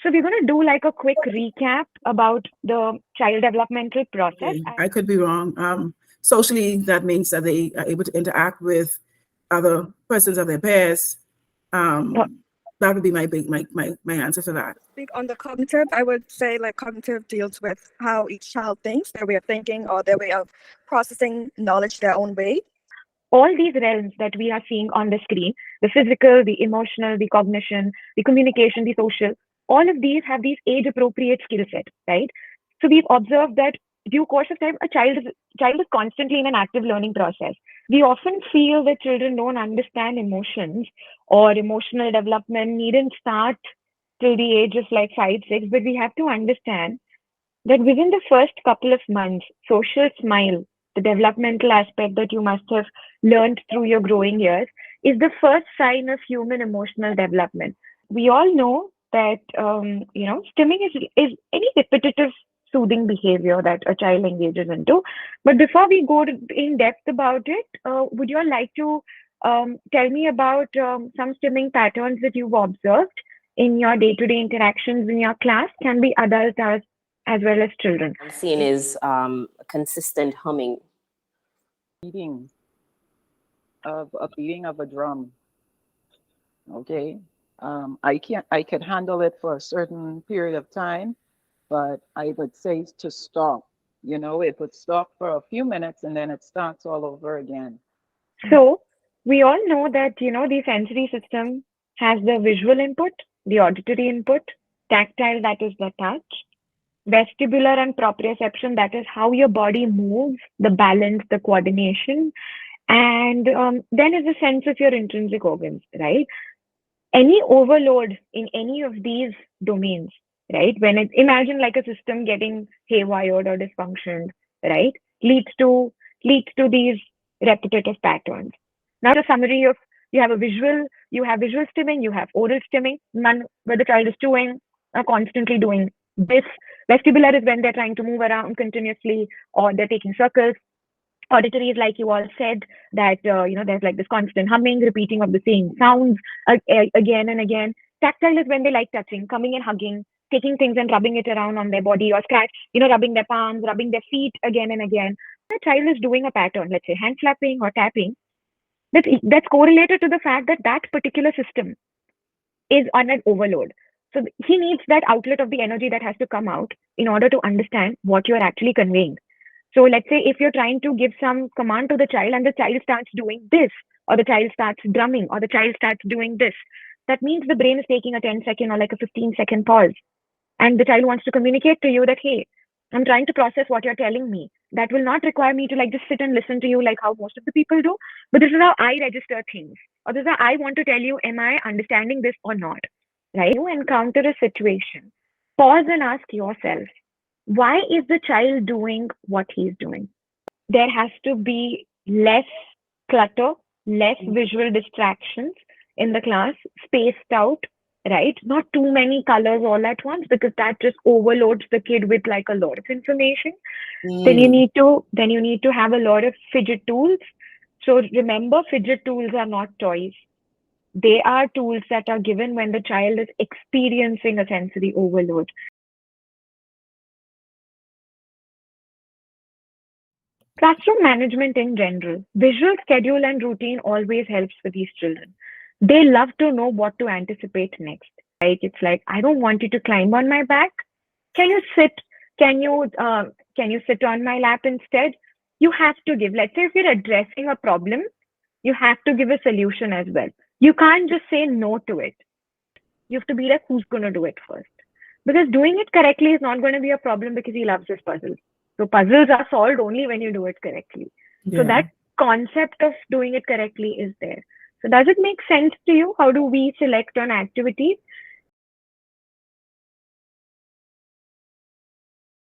So we're going to do like a quick recap about the child developmental process. Okay, I could be wrong. Socially, that means that they are able to interact with other persons of their peers. That would be my answer for that. Speak on the cognitive, I would say like cognitive deals with how each child thinks, their way of thinking or their way of processing knowledge their own way. All these realms that we are seeing on the screen, the physical, the emotional, the cognition, the communication, the social, all of these have these age appropriate skill set, right? So we've observed that due course of time, a child is constantly in an active learning process. We often feel that children don't understand emotions or emotional development needn't start till the age of like 5, 6, but we have to understand that within the first couple of months, social smile, the developmental aspect that you must have learned through your growing years, is the first sign of human emotional development. We all know that stimming is any repetitive soothing behavior that a child engages into. But before we go in depth about it, would you all like to tell me about some stimming patterns that you've observed in your day-to-day interactions in your class? Can be adults as well as children. I'm seeing is consistent humming. Beating of a beating of a drum. Okay. I could handle it for a certain period of time, but I would say to stop. It would stop for a few minutes and then it starts all over again. So we all know that the sensory system has the visual input, the auditory input, tactile, that is the touch, vestibular and proprioception, that is how your body moves, the balance, the coordination, and then is the sense of your intrinsic organs, right? Any overload in any of these domains, right? Imagine like a system getting haywired or dysfunctioned, right? Leads to these repetitive patterns. Now the summary of you have visual stimming, you have oral stimming, none where the child is chewing or constantly doing this. Vestibular is when they're trying to move around continuously or they're taking circles. Auditory is like you all said that there's like this constant humming, repeating of the same sounds again and again. Tactile is when they like touching, coming and hugging, taking things and rubbing it around on their body or scratch, rubbing their palms, rubbing their feet again and again. The child is doing a pattern, let's say hand flapping or tapping. That's correlated to the fact that that particular system is on an overload. So he needs that outlet of the energy that has to come out in order to understand what you're actually conveying. So let's say if you're trying to give some command to the child and the child starts doing this, or the child starts drumming, or the child starts doing this, that means the brain is taking a 10-second or like a 15-second pause. And the child wants to communicate to you that, hey, I'm trying to process what you're telling me. That will not require me to like just sit and listen to you like how most of the people do. But this is how I register things. Or this is how I want to tell you, am I understanding this or not? Right? You encounter a situation, pause and ask yourself, why is the child doing what he's doing? There has to be less clutter, less visual distractions in the class, spaced out, right? Not too many colors all at once because that just overloads the kid with like a lot of information. Then you need to have a lot of fidget tools. So remember, fidget tools are not toys. They are tools that are given when the child is experiencing a sensory overload. Classroom management in general, visual schedule and routine always helps for these children. They love to know what to anticipate next. Right? It's like, I don't want you to climb on my back. Can you sit? Can you sit on my lap instead? You have to give. Let's say if you're addressing a problem, you have to give a solution as well. You can't just say no to it. You have to be like, who's going to do it first? Because doing it correctly is not going to be a problem because he loves his puzzles. So puzzles are solved only when you do it correctly. Yeah. So that concept of doing it correctly is there. So does it make sense to you? How do we select on activities?